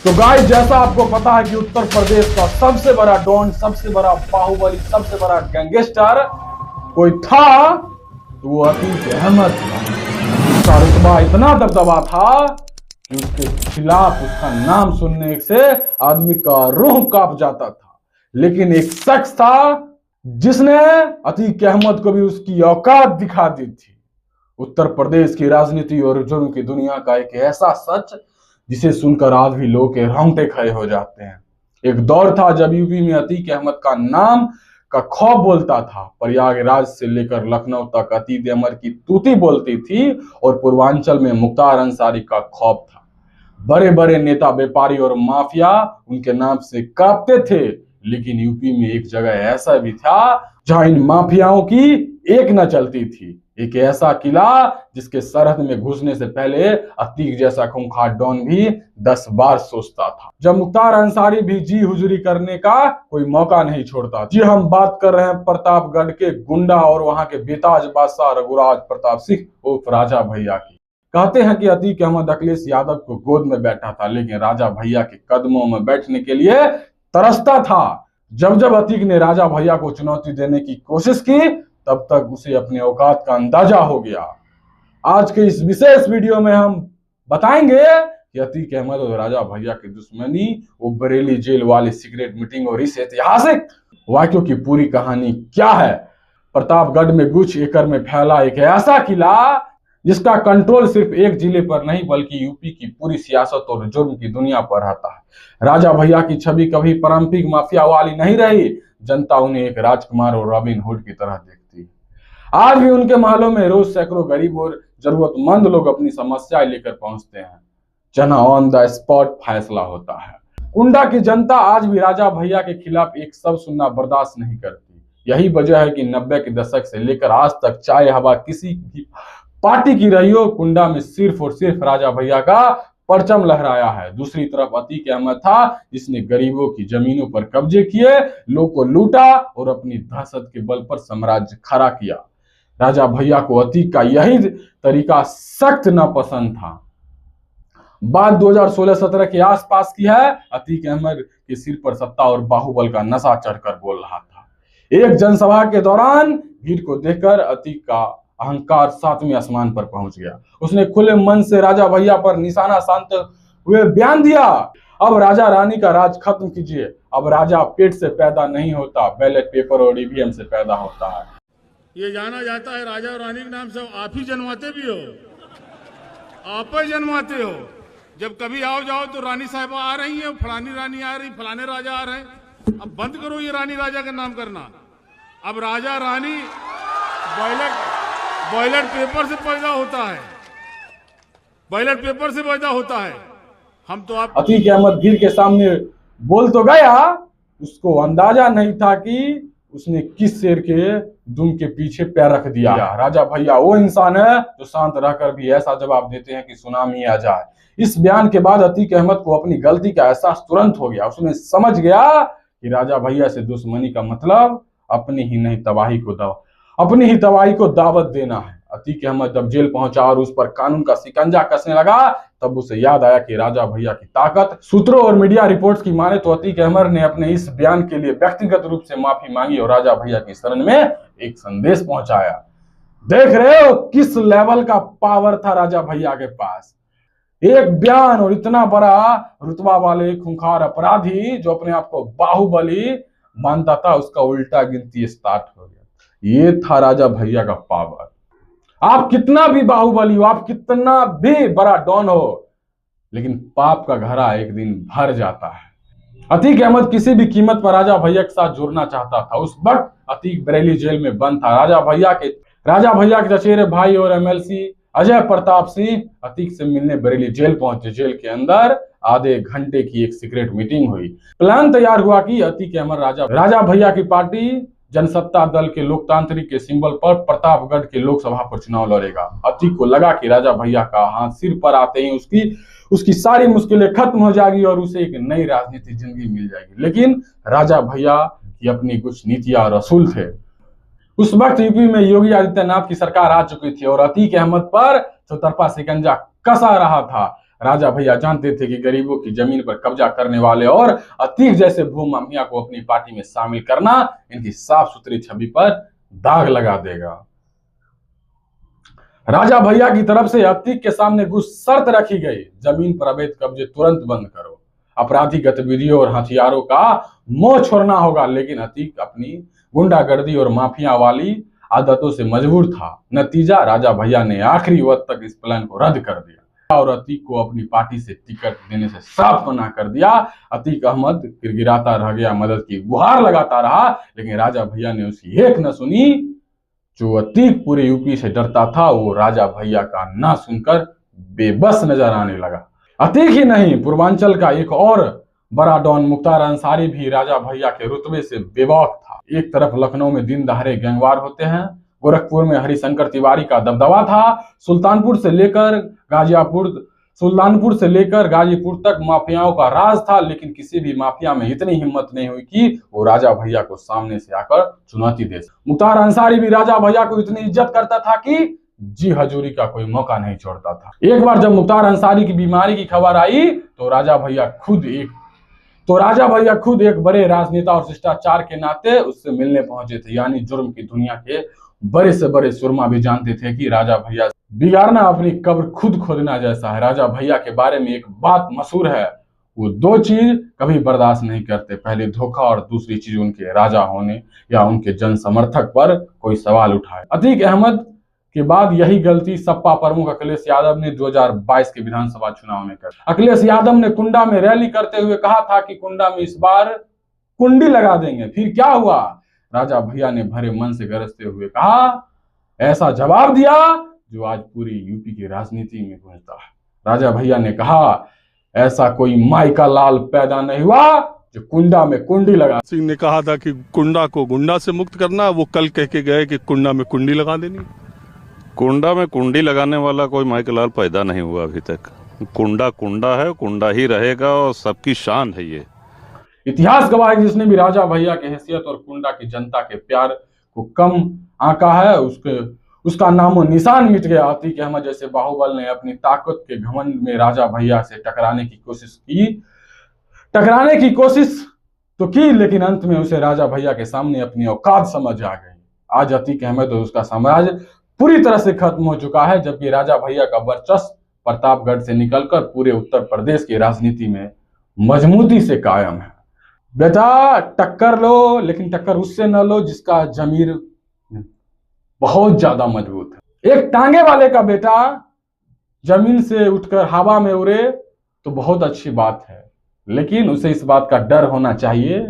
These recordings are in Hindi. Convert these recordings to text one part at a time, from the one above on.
तो गाइस, जैसा आपको पता है कि उत्तर प्रदेश का सबसे बड़ा डॉन, सबसे बड़ा बाहुबली, सबसे बड़ा गैंगस्टर कोई था तो वो अतीक अहमद था। उसका रुतबा इतना दबदबा था कि उसके खिलाफ उसका नाम सुनने से आदमी का रूह कांप जाता था। लेकिन एक शख्स था जिसने अतीक अहमद को भी उसकी औकात दिखा दी थी। उत्तर प्रदेश की राजनीति और जुर्म की दुनिया का एक ऐसा सच जिसे सुनकर आज भी लोग के रोंगटे खड़े हो जाते हैं। एक दौर था जब यूपी में अतीक अहमद का नाम का खौफ बोलता था। प्रयागराज से लेकर लखनऊ तक अतीक अहमद की तूती बोलती थी और पूर्वांचल में मुख्तार अंसारी का खौफ था। बड़े बड़े नेता, व्यापारी और माफिया उनके नाम से कांपते थे। लेकिन यूपी में एक जगह ऐसा भी था जहां इन माफियाओं की एक न चलती थी। एक ऐसा किला जिसके सरहद में घुसने से पहले अतीक जैसा खूंखार डॉन भी 10 बार सोचता था। जब मुख्तार अंसारी भी जी हुजूरी करने का कोई मौका नहीं छोड़ता। जी, हम बात कर रहे हैं प्रतापगढ़ के गुंडा और वहां के बेताज बादशाह रघुराज प्रताप सिंह उर्फ राजा भैया की। कहते हैं कि अतीक अहमद अखिलेश यादव को गोद में बैठा था, लेकिन राजा भैया के कदमों में बैठने के लिए तरसता था। जब जब अतीक ने राजा भैया को चुनौती देने की कोशिश की, तब तक उसे अपने औकात का अंदाजा हो गया। आज के इस विशेष वीडियो में हम बताएंगे कि अतीक अहमद और राजा भैया की दुश्मनी, वो बरेली जेल वाली सीक्रेट मीटिंग और इस ऐतिहासिक वाक्यों की पूरी कहानी क्या है। प्रतापगढ़ में कुछ एकड़ में फैला एक ऐसा किला जिसका कंट्रोल सिर्फ एक जिले पर नहीं बल्कि यूपी की पूरी सियासत और जुर्म की दुनिया पर रहता है। राजा भैया की छवि कभी पारंपरिक माफिया वाली नहीं रही। जनता उन्हें एक राजकुमार और रॉबिन हुड की तरह देखती है। आज भी उनके महलों में रोज सैकड़ों गरीब और जरूरतमंद लोग अपनी समस्याएं लेकर पहुंचते हैं, जहां ऑन द स्पॉट फैसला होता है। कुंडा की जनता आज भी राजा भैया के खिलाफ एक शब्द सुनना बर्दाश्त नहीं करती। यही वजह है कि 90 के दशक से लेकर आज तक चाहे हवा किसी भी पार्टी की रही हो, कुंडा में सिर्फ और सिर्फ राजा भैया का परचम लहराया है। दूसरी तरफ अतीक अहमद था जिसने गरीबों की जमीनों पर कब्जे किए, लोगों को लूटा और अपनी दहशत के बल पर साम्राज्य खड़ा किया। राजा भैया को अतीक का यही तरीका सख्त नापसंद था। बात 2016-17 के आसपास की है। अतीक अहमद के सिर पर सत्ता और बाहुबल का नशा चढ़कर बोल रहा था। एक जनसभा के दौरान भीड़ को देखकर अतीक का अहंकार 7वें आसमान पर पहुंच गया। उसने खुले मन से राजा भैया पर निशाना साधते हुए बयान दिया, अब राजा रानी का राज खत्म कीजिए। अब राजा पेट से पैदा नहीं होता, बैलेट पेपर और ईवीएम से पैदा होता है। ये जाना जाता है राजा और रानी के नाम से आप ही जन्माते भी हो, आप ही जन्माते हो। जब कभी आओ जाओ तो रानी साहिबा आ रही है, फलानी रानी आ रही, फलाने राजा आ रहे हैं। अब बंद करो ये रानी राजा का नाम करना। अब राजा रानी बैलेट पेपर से पैदा होता है, बैलेट पेपर से पैदा होता है। हम तो आप अतीक अहमद भीड़ के सामने बोल तो गया, उसको अंदाजा नहीं था कि उसने किस शेर के दुम के पीछे पैर रख दिया। राजा भैया वो इंसान है जो शांत रहकर भी ऐसा जवाब देते हैं कि सुनामी आ जाए। इस बयान के बाद अतीक अहमद को अपनी गलती का एहसास तुरंत हो गया। उसने समझ गया कि राजा भैया से दुश्मनी का मतलब अपनी ही तबाही को दावत देना है। अतीक अहमद जब जेल पहुंचा और उस पर कानून का शिकंजा कसने लगा, तब उसे याद आया कि राजा भैया की ताकत। सूत्रों और मीडिया रिपोर्ट्स की माने तो अतीक अहमद ने अपने इस बयान के लिए व्यक्तिगत रूप से माफी मांगी और राजा भैया की शरण में एक संदेश पहुंचाया। देख रहे हो किस लेवल का पावर था राजा भैया के पास। एक बयान और इतना बड़ा रुतबा वाले खूंखार अपराधी जो अपने आप को बाहुबली मानता था, उसका उल्टा गिनती स्टार्ट हो गया। ये था राजा भैया का पावर। आप कितना भी बाहुबली हो, आप कितना भी बड़ा डॉन हो, लेकिन पाप का घड़ा एक दिन भर जाता है। अतीक अहमद किसी भी कीमत पर राजा भैया के साथ जुड़ना चाहता था। उस वक्त अतीक बरेली जेल में बंद था। राजा भैया के चचेरे भाई और एमएलसी अजय प्रताप सिंह अतीक से मिलने बरेली जेल पहुंचे। जेल के अंदर आधे घंटे की एक सीक्रेट मीटिंग हुई। प्लान तैयार हुआ कि अतीक अहमद राजा भैया की पार्टी जनसत्ता दल के लोकतांत्रिक के सिंबल पर प्रतापगढ़ के लोकसभा पर चुनाव लड़ेगा। अतीक को लगा कि राजा भैया का हाथ सिर पर आते ही उसकी सारी मुश्किलें खत्म हो जाएगी और उसे एक नई राजनीतिक जिंदगी मिल जाएगी। लेकिन राजा भैया की अपनी कुछ नीतियां और असूल थे। उस वक्त यूपी में योगी आदित्यनाथ की सरकार आ चुकी थी और अतीक अहमद पर चौतरफा शिकंजा कसा रहा था। राजा भैया जानते थे कि गरीबों की जमीन पर कब्जा करने वाले और अतीक जैसे भू माफिया को अपनी पार्टी में शामिल करना इनकी साफ सुथरी छवि पर दाग लगा देगा। राजा भैया की तरफ से अतीक के सामने कुछ शर्त रखी गई। जमीन पर अवैध कब्जे तुरंत बंद करो, आपराधिक गतिविधियों और हथियारों का मोह छोड़ना होगा। लेकिन अतीक अपनी गुंडागर्दी और माफिया वाली आदतों से मजबूर था। नतीजा, राजा भैया ने आखिरी वक्त तक इस प्लान को रद्द कर दिया और अतीक को अपनी पार्टी से टिकट देने से साफ मना कर दिया। अतीक अहमद गिड़गिड़ाता रह गया, मदद की गुहार लगाता रहा, लेकिन राजा भैया ने उसकी एक न सुनी। जो अतीक पूरे यूपी से डरता था वो राजा भैया का ना सुनकर बेबस नजर आने लगा। अतीक ही नहीं, पूर्वांचल का एक और बड़ा डॉन मुख्तार अंसारी भी राजा भैया के रुतबे से बेबाक था। एक तरफ लखनऊ में दिन दहाड़े गैंगवार होते हैं, गोरखपुर में हरिशंकर तिवारी का दबदबा था, सुल्तानपुर से लेकर गाजीपुर तक माफियाओं का राज था। लेकिन किसी भी माफिया में इतनी हिम्मत नहीं हुई कि वो राजा भैया को सामने से आकर चुनौती दे। मुख्तार अंसारी भी राजा भैया को इतनी इज्जत करता था कि जी हजूरी का कोई मौका नहीं छोड़ता था। एक बार जब मुख्तार अंसारी की बीमारी की खबर आई तो राजा भैया खुद एक बड़े राजनेता और शिष्टाचार के नाते उससे मिलने पहुंचे थे। यानी जुर्म की दुनिया के बड़े से बड़े सुरमा भी जानते थे कि राजा भैया बिगाड़ना अपनी कब्र खुद खोदना जैसा है। राजा भैया के बारे में एक बात मशहूर है, वो दो चीज कभी बर्दाश्त नहीं करते, पहले धोखा और दूसरी चीज उनके राजा होने या उनके जन समर्थक पर कोई सवाल उठाए। अतीक अहमद के बाद यही गलती सपा प्रमुख अखिलेश यादव ने 2022 के विधानसभा चुनाव में कर। अखिलेश यादव ने कुंडा में रैली करते हुए कहा था कि कुंडा में इस बार कुंडी लगा देंगे। फिर क्या हुआ? राजा भैया ने भरे मन से गरजते हुए कहा, ऐसा जवाब दिया जो आज पूरी यूपी की राजनीति में गूंजता है। राजा भैया ने कहा, ऐसा कोई माई का लाल पैदा नहीं हुआ जो कुंडा में कुंडी लगा। सिंह ने कहा था कि कुंडा को गुंडा से मुक्त करना, वो कल कह के गए कि कुंडा में कुंडी लगा देनी। कुंडा में कुंडी लगाने वाला कोई माइकलाल पैदा नहीं हुआ अभी तक। कुंडा कुंडा है, कुंडा ही रहेगा और सबकी शान है ये। इतिहास गवाह है, जिसने भी राजा भैया की हैसियत और कुंडा की जनता के प्यार को कम आंका है उसका नामो निशान मिट गया। अतीक अहमद जैसे बाहुबल ने अपनी ताकत के घमंड में राजा भैया से टकराने की कोशिश तो की, लेकिन अंत में उसे राजा भैया के सामने अपनी औकात समझ आ गई। आज अतीक अहमद और उसका साम्राज्य पूरी तरह से खत्म हो चुका है, जबकि राजा भैया का वर्चस्व प्रतापगढ़ से निकलकर पूरे उत्तर प्रदेश की राजनीति में मजबूती से कायम है। बेटा, टक्कर लो, लेकिन टक्कर उससे न लो जिसका जमीर बहुत ज्यादा मजबूत है। एक टांगे वाले का बेटा जमीन से उठकर हवा में उड़े तो बहुत अच्छी बात है, लेकिन उसे इस बात का डर होना चाहिए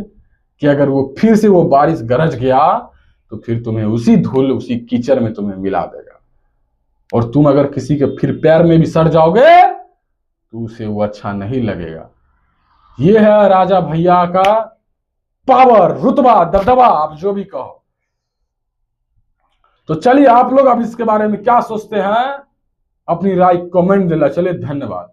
कि अगर वो फिर से वो बारिश गरज गया तो फिर तुम्हें उसी धूल उसी कीचड़ में तुम्हें मिला देगा, और तुम अगर किसी के फिर पैर में भी सड़ जाओगे तो उसे वो अच्छा नहीं लगेगा। ये है राजा भैया का पावर, रुतबा, दबदबा, आप जो भी कहो। तो चलिए, आप लोग अब इसके बारे में क्या सोचते हैं, अपनी राय कमेंट देना। चलिए, धन्यवाद।